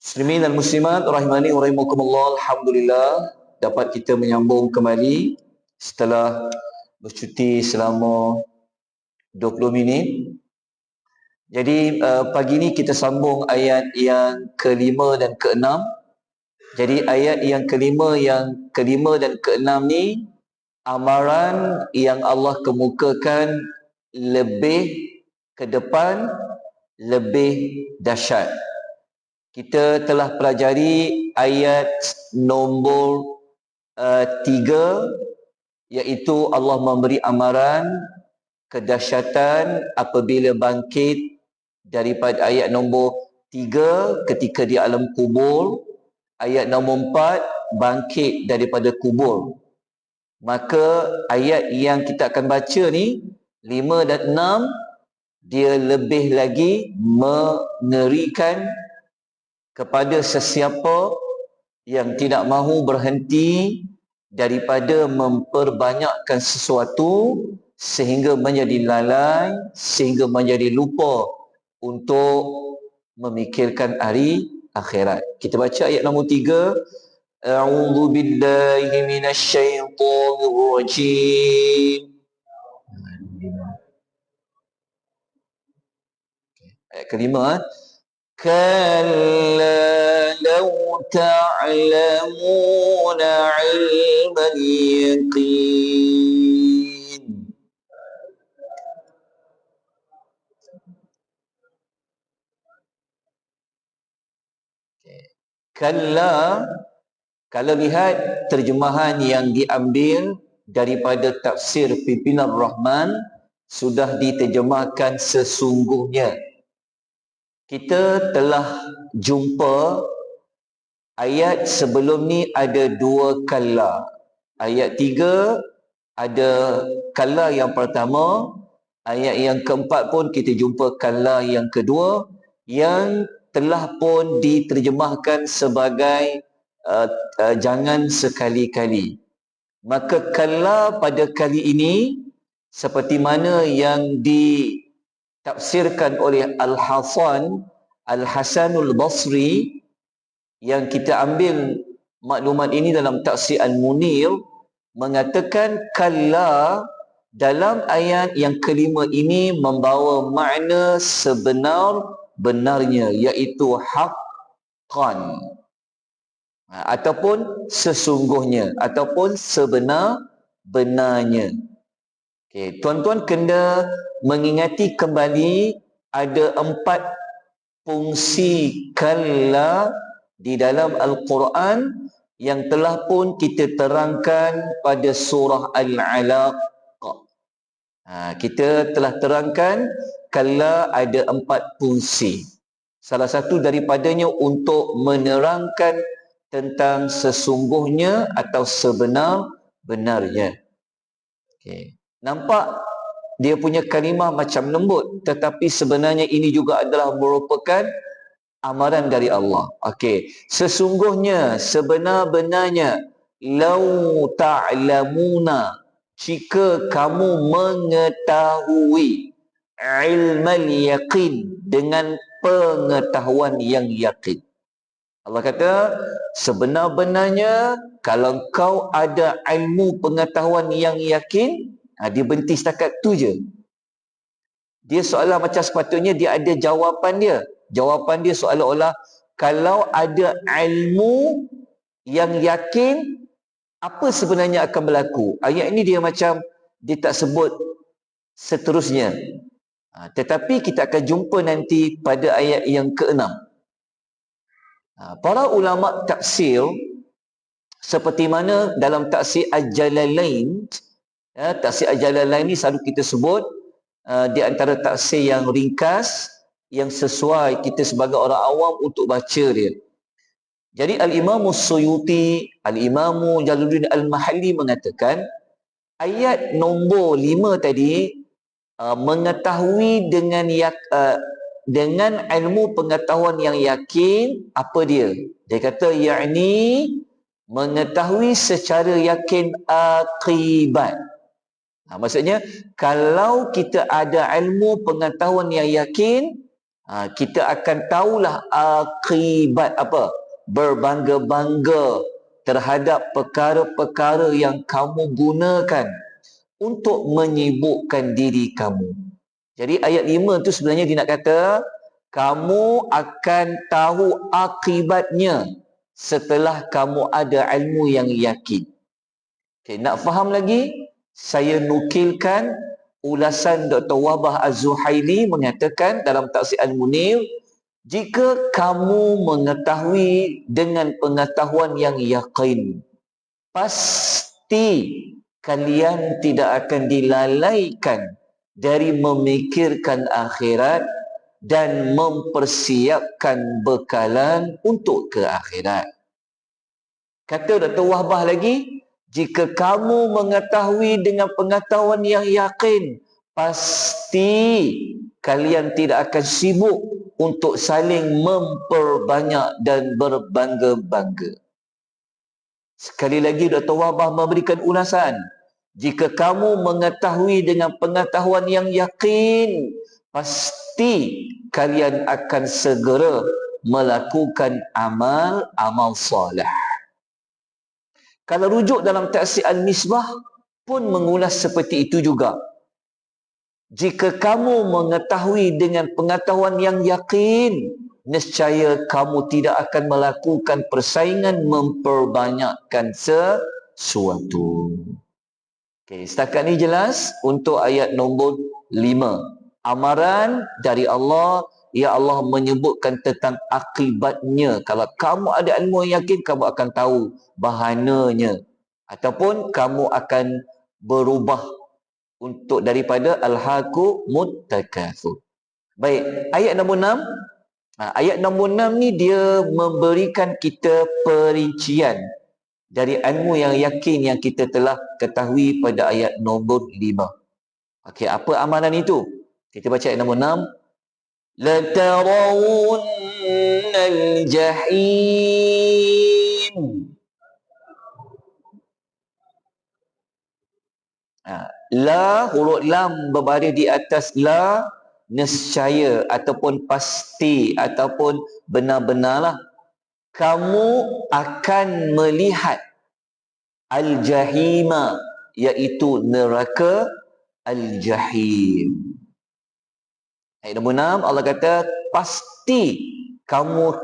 Muslimin dan muslimat rahimani wa rahimakumullah, alhamdulillah dapat kita menyambung kembali setelah bercuti selama 20 minit. Jadi pagi ni kita sambung ayat yang kelima dan keenam. Jadi ayat yang kelima dan keenam ni amaran yang Allah kemukakan lebih ke depan, lebih dahsyat. Kita telah pelajari ayat nombor 3, iaitu Allah memberi amaran kedahsyatan apabila bangkit daripada ayat nombor 3 ketika di alam kubur, ayat nombor 4 bangkit daripada kubur. Maka ayat yang kita akan baca ni 5 dan 6 dia lebih lagi mengerikan kepada sesiapa yang tidak mahu berhenti daripada memperbanyakkan sesuatu sehingga menjadi lalai, sehingga menjadi lupa untuk memikirkan hari akhirat. Kita baca ayat nombor 3. A'udzu billahi minasyaitonir rajim. Ayat kelima. كلا لو تعلمون علم اليقين Kalla, kalau lihat terjemahan yang diambil daripada tafsir Pimpinan Rahman, sudah diterjemahkan sesungguhnya. Kita telah jumpa ayat sebelum ni ada 2 kalla. Ayat 3 ada kalla yang pertama, ayat yang keempat pun kita jumpa kalla yang kedua, yang telah pun diterjemahkan sebagai jangan sekali-kali. Maka kalla pada kali ini seperti mana yang ditafsirkan oleh Al-Hasanul Basri, yang kita ambil maklumat ini dalam tafsir Al-Munir, mengatakan kalla dalam ayat yang kelima ini membawa makna sebenar-benarnya, iaitu haqqan, ataupun sesungguhnya, ataupun sebenar-benarnya. Okey, tuan-tuan kena mengingati kembali ada 4 fungsi kalla di dalam Al-Quran yang telah pun kita terangkan pada surah Al-Alaq. Kita telah terangkan kalla ada 4 fungsi. Salah satu daripadanya untuk menerangkan tentang sesungguhnya atau sebenar-benarnya. Okay. Nampak dia punya kalimah macam lembut, tetapi sebenarnya ini juga adalah merupakan amaran dari Allah. Okey, sesungguhnya, sebenar-benarnya, lau ta'lamuna, jika kamu mengetahui, ilmal yaqin, dengan pengetahuan yang yakin. Allah kata, sebenar-benarnya kalau kau ada ilmu pengetahuan yang yakin, dia berhenti setakat tu je. Dia seolah macam sepatutnya dia ada jawapan dia. Jawapan dia seolah-olah kalau ada ilmu yang yakin, apa sebenarnya akan berlaku. Ayat ini dia macam dia tak sebut seterusnya. Tetapi kita akan jumpa nanti pada ayat yang ke-6. Para ulama tafsir seperti mana dalam tafsir Al-Jalalain, tafsir Al-Jalalain ni selalu kita sebut di antara tafsir yang ringkas, yang sesuai kita sebagai orang awam untuk baca dia. Jadi Al-Imam Suyuti, Al-Imam Jalaluddin Al-Mahalli mengatakan ayat nombor 5 tadi mengetahui dengan ilmu pengetahuan yang yakin. Apa dia? Dia kata yakni mengetahui secara yakin akibat. Maksudnya kalau kita ada ilmu pengetahuan yang yakin, Kita akan tahulah akibat apa? Berbangga-bangga terhadap perkara-perkara yang kamu gunakan untuk menyibukkan diri kamu. Jadi ayat 5 tu sebenarnya dia nak kata kamu akan tahu akibatnya setelah kamu ada ilmu yang yakin. Okay, nak faham lagi? Saya nukilkan ulasan Dr. Wahbah Az-Zuhaili mengatakan dalam Tafsir Al-Munir, jika kamu mengetahui dengan pengetahuan yang yakin, pasti kalian tidak akan dilalaikan dari memikirkan akhirat dan mempersiapkan bekalan untuk ke akhirat. Kata Dr. Wahbah lagi, jika kamu mengetahui dengan pengetahuan yang yakin, pasti kalian tidak akan sibuk untuk saling memperbanyak dan berbangga-bangga. Sekali lagi Dr. Wahbah memberikan ulasan, jika kamu mengetahui dengan pengetahuan yang yakin, pasti kalian akan segera melakukan amal soleh. Kalau rujuk dalam Tafsir Al-Misbah pun mengulas seperti itu juga. Jika kamu mengetahui dengan pengetahuan yang yakin, nescaya kamu tidak akan melakukan persaingan memperbanyakkan sesuatu. Okay, setakat ni jelas untuk ayat nombor 5. Amaran dari Allah, ya Allah menyebutkan tentang akibatnya. Kalau kamu ada ilmu yang yakin, kamu akan tahu bahananya. Ataupun kamu akan berubah untuk daripada al-haku muttakatsur. Baik, ayat nombor 6. Ayat nombor 6 ni dia memberikan kita perincian dari ilmu yang yakin yang kita telah ketahui pada ayat nombor 5. Okey, apa amalan itu? Kita baca ayat nombor 6. La tarawunnal jahim. La, huruf lam berbaris di atas la, nescaya ataupun pasti ataupun benar-benarlah kamu akan melihat al-jahima, iaitu neraka al-jahim. Ayat nombor 6 Allah kata pasti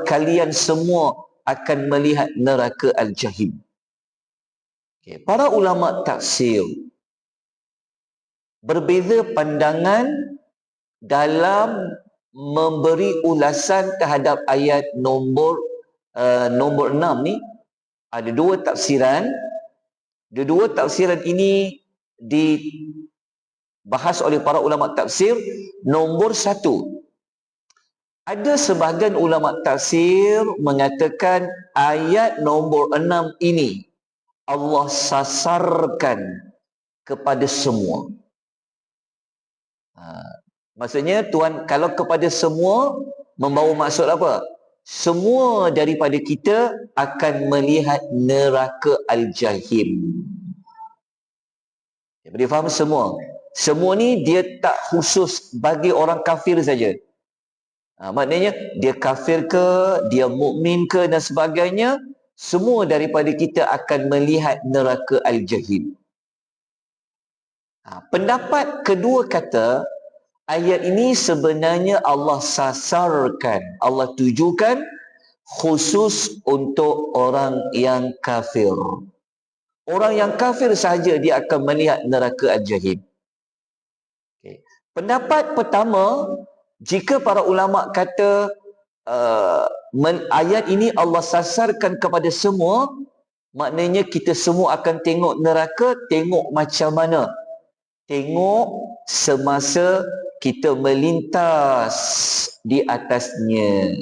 kalian semua akan melihat neraka al-jahim. Okay. Para ulama tafsir berbeza pandangan dalam memberi ulasan terhadap ayat nombor 6 ni. Ada dua tafsiran. Dua tafsiran ini dibahas oleh para ulama tafsir. Nombor 1, ada sebahagian ulama tafsir mengatakan ayat nombor 6 ini Allah sasarkan kepada semua. Maksudnya Tuhan kalau kepada semua membawa maksud apa? Semua daripada kita akan melihat neraka al-jahim. Boleh faham semua? Semua ni dia tak khusus bagi orang kafir saja. Maknanya dia kafir ke, dia mukmin ke dan sebagainya, semua daripada kita akan melihat neraka al-jahim. Pendapat kedua kata ayat ini sebenarnya Allah sasarkan, Allah tujukan khusus untuk orang yang kafir. Orang yang kafir sahaja dia akan melihat neraka al-jahim. Okay. Pendapat pertama, jika para ulama kata ayat ini Allah sasarkan kepada semua, maknanya kita semua akan tengok neraka. Tengok macam mana? Tengok semasa kita melintas di atasnya.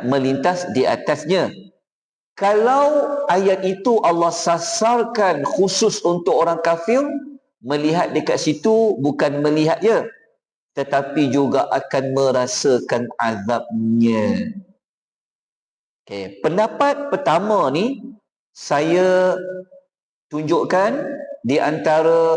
Melintas di atasnya. Kalau ayat itu Allah sasarkan khusus untuk orang kafir, melihat dekat situ bukan melihat je, tetapi juga akan merasakan azabnya. Okay. Pendapat pertama ni saya tunjukkan di antara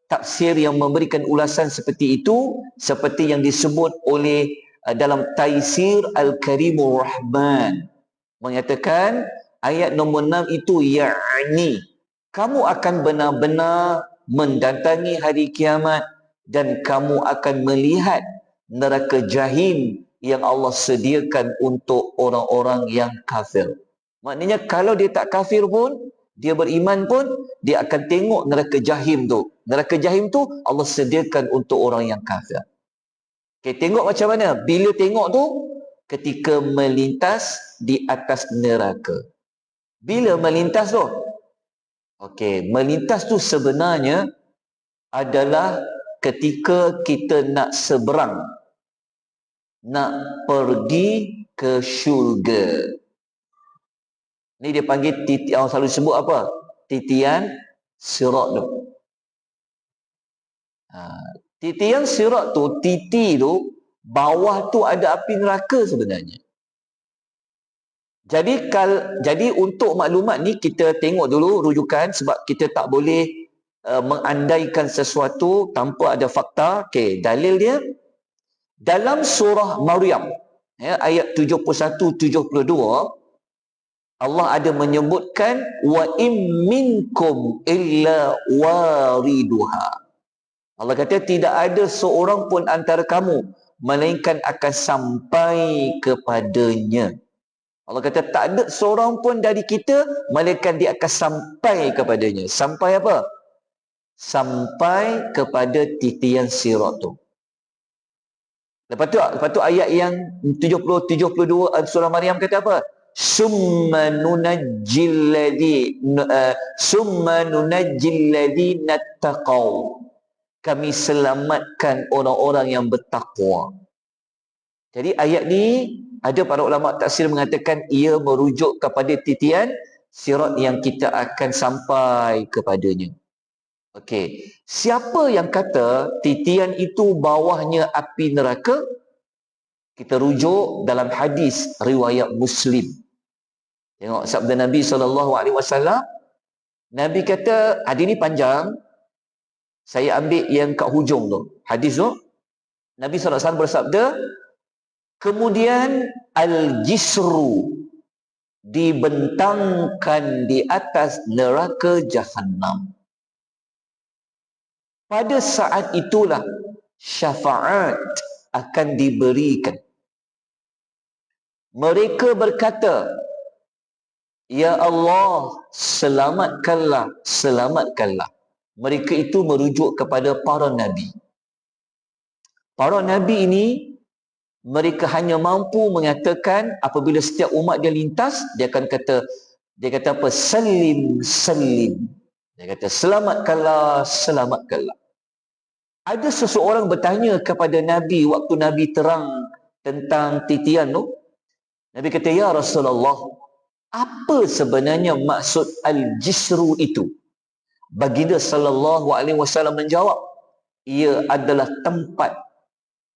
tafsir yang memberikan ulasan seperti itu, seperti yang disebut oleh dalam Taisir Al-Karimur Rahman, mengatakan ayat nombor 6 itu yakni kamu akan benar-benar mendatangi hari kiamat dan kamu akan melihat neraka jahim yang Allah sediakan untuk orang-orang yang kafir. Maknanya kalau dia tak kafir pun, dia beriman pun, dia akan tengok neraka jahim tu. Neraka jahim tu Allah sediakan untuk orang yang kafir. Okay, tengok macam mana? Bila tengok tu, ketika melintas di atas neraka. Bila melintas tu? Okey, melintas tu sebenarnya adalah ketika kita nak seberang, nak pergi ke syurga. Ni dia panggil orang selalu sebut apa? Titian sirat tu. Titian sirat tu, titi tu, bawah tu ada api neraka sebenarnya. Jadi untuk maklumat ni kita tengok dulu rujukan, sebab kita tak boleh mengandaikan sesuatu tanpa ada fakta. Okey, dalil dia dalam surah Maryam, ya, ayat 71-72, Allah ada menyebutkan wa im minkum illa wariduha. Allah kata tidak ada seorang pun antara kamu melainkan akan sampai kepadanya. Allah kata tak ada seorang pun dari kita melainkan dia akan sampai kepadanya. Sampai apa? Sampai kepada titian sirat tu. Lepas tu ayat yang 70-72 surah Maryam kata apa? Summa nunajjil ladzi nattaqau. Kami selamatkan orang-orang yang bertakwa. Jadi ayat ni ada para ulama tafsir mengatakan ia merujuk kepada titian sirat yang kita akan sampai kepadanya. Okey, siapa yang kata titian itu bawahnya api neraka? Kita rujuk dalam hadis riwayat Muslim. Tengok sabda Nabi SAW. Nabi kata, hadis ni panjang, saya ambil yang kat hujung tu. Hadis tu, Nabi SAW bersabda, kemudian al-jisru dibentangkan di atas neraka Jahannam. Pada saat itulah syafaat akan diberikan. Mereka berkata, ya Allah, selamatkanlah, selamatkanlah. Mereka itu merujuk kepada para nabi. Para nabi ini, mereka hanya mampu mengatakan apabila setiap umat dia lintas, dia kata apa? Salim, salim. Dia kata selamatkanlah, selamatkanlah. Ada seseorang bertanya kepada Nabi waktu Nabi terang tentang titian tu. Nabi kata, ya Rasulullah, apa sebenarnya maksud al-jisru itu? Baginda SAW menjawab, ia adalah tempat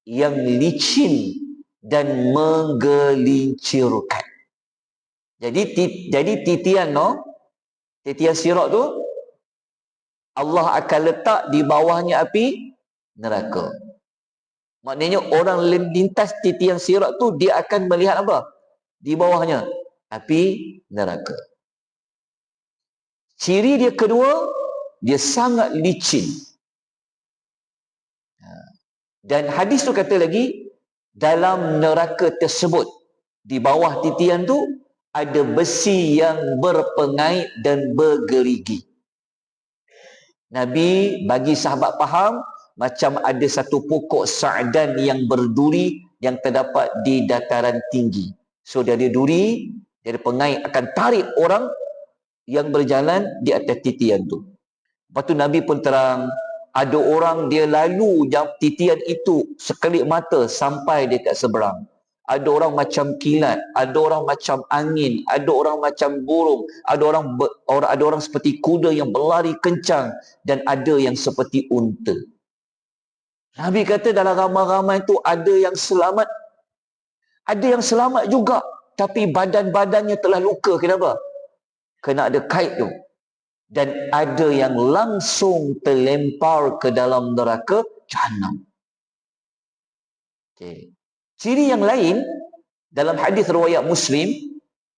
yang licin dan menggelincirkan. Jadi titian sirat tu Allah akan letak di bawahnya api neraka. Maknanya orang lintas titian sirat tu dia akan melihat apa? Di bawahnya api neraka. Ciri dia kedua, dia sangat licin. Dan hadis tu kata lagi, dalam neraka tersebut, di bawah titian tu, ada besi yang berpengait dan bergerigi. Nabi bagi sahabat faham, macam ada satu pokok sa'dan yang berduri yang terdapat di dataran tinggi. So dia ada duri, dia ada pengait, akan tarik orang yang berjalan di atas titian tu. Lepas tu Nabi pun terang, ada orang dia lalu titian itu sekelip mata sampai dekat seberang. Ada orang macam kilat, ada orang macam angin, ada orang macam burung, ada orang seperti kuda yang berlari kencang, dan ada yang seperti unta. Nabi kata dalam ramai-ramai itu ada yang selamat, ada yang selamat juga, tapi badan-badannya telah luka. Kenapa? Kena ada kait tu. dan ada yang langsung terlempar ke dalam neraka Jahannam. Okay. Ciri yang lain dalam hadis riwayat Muslim,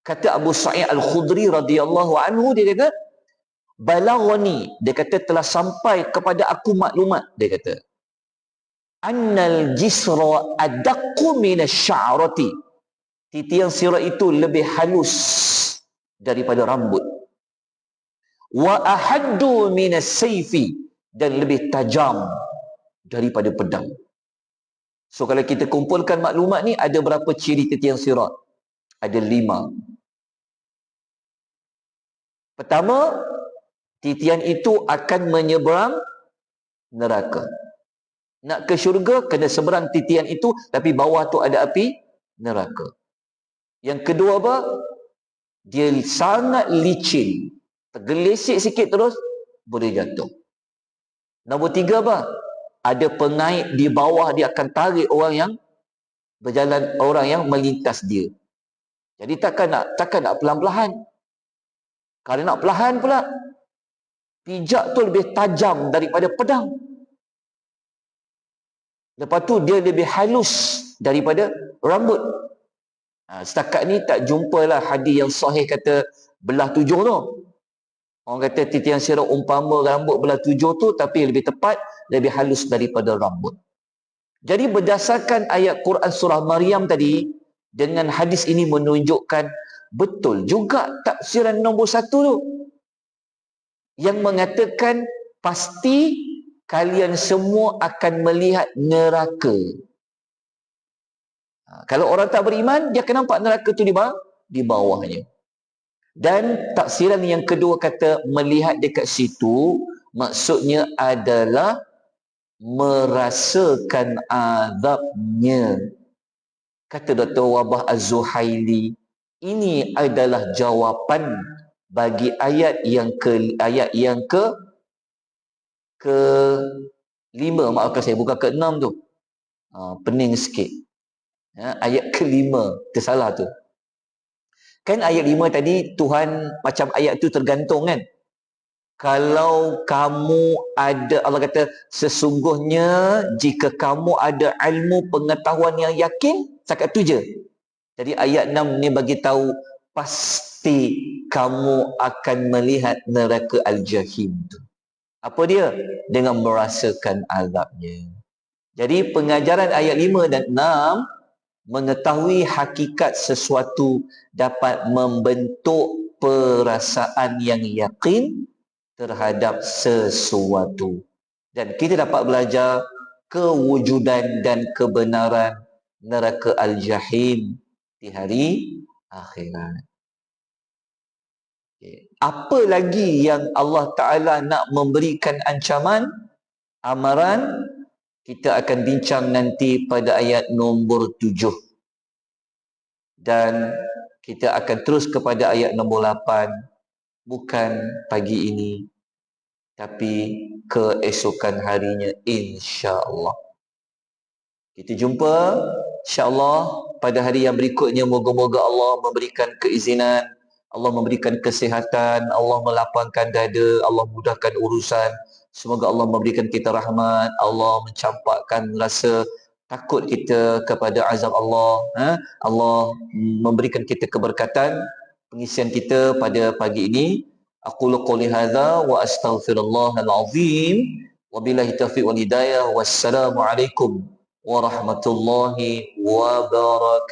kata Abu Sa'id Al-Khudri radhiyallahu anhu, dia kata, balaghani, dia kata telah sampai kepada aku maklumat, dia kata, annal jisra adaqqu minasy'arati, titian sirah itu lebih halus daripada rambut, wa ahaddu minas sayfi, dan lebih tajam daripada pedang. So kalau kita kumpulkan maklumat ni, ada berapa ciri titian sirat? Ada 5. Pertama, titian itu akan menyeberang neraka. Nak ke syurga, kena seberang titian itu, tapi bawah tu ada api neraka. Yang kedua apa? Dia sangat licin. Tergelesik sikit terus, boleh jatuh. Nombor 3 apa? Ada pengait di bawah, dia akan tarik orang yang berjalan, orang yang melintas dia. Jadi takkan nak pelan-pelan. Kalau nak perlahan pula, pijak tu lebih tajam daripada pedang. Lepas tu dia lebih halus daripada rambut. Setakat ni tak jumpalah hadis yang sahih kata belah 7 tu. Orang kata titian sirah umpama rambut belah 7 tu, tapi lebih tepat, lebih halus daripada rambut. Jadi berdasarkan ayat Quran surah Maryam tadi, dengan hadis ini menunjukkan betul juga tafsiran nombor 1 tu, yang mengatakan pasti kalian semua akan melihat neraka. Kalau orang tak beriman, dia akan nampak neraka tu di bawahnya. Dan tafsiran yang kedua kata melihat dekat situ, maksudnya adalah merasakan azabnya. Kata Dr. Wabah Az-Zuhaili, ini adalah jawapan bagi ayat yang ke-5, maafkan saya, bukan ke-6 tu. Pening sikit. Ayat ke-5, tersalah tu. Kan ayat 5 tadi, Tuhan macam ayat tu tergantung kan. Kalau kamu ada, Allah kata, sesungguhnya jika kamu ada ilmu pengetahuan yang yakin, setakat tu je. Jadi ayat 6 ni bagi tahu pasti kamu akan melihat neraka Al-Jahim tu. Apa dia? Dengan merasakan azabnya. Jadi pengajaran ayat 5 dan 6, mengetahui hakikat sesuatu dapat membentuk perasaan yang yakin terhadap sesuatu. Dan kita dapat belajar kewujudan dan kebenaran neraka Al-Jahim di hari akhirat. Apa lagi yang Allah Ta'ala nak memberikan ancaman, amaran, kita akan bincang nanti pada ayat nombor 7. Dan kita akan terus kepada ayat nombor 8, bukan pagi ini, tapi keesokan harinya, insya-Allah. Kita jumpa insya-Allah pada hari yang berikutnya. Moga-moga Allah memberikan keizinan, Allah memberikan kesihatan, Allah melapangkan dada, Allah mudahkan urusan. Semoga Allah memberikan kita rahmat, Allah mencampakkan rasa takut kita kepada azab Allah. Allah memberikan kita keberkatan pengisian kita pada pagi ini. Aqulu qouli hadza wa astaghfirullahal azim. Wabillahi taufiq wal hidayah. Wassalamu alaikum warahmatullahi wabarakatuh.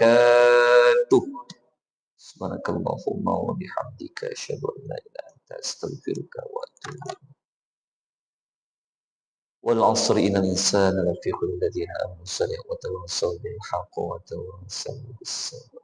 Subhanakallahumma wa bihamdika asyhadu an la ilaha illa anta astaghfiruka wa atubu ilaik. Wal 'asri innal insana lafi khusr alladziina aamanu wa tawassaw bil haqqi wa tawassaw bis sabr.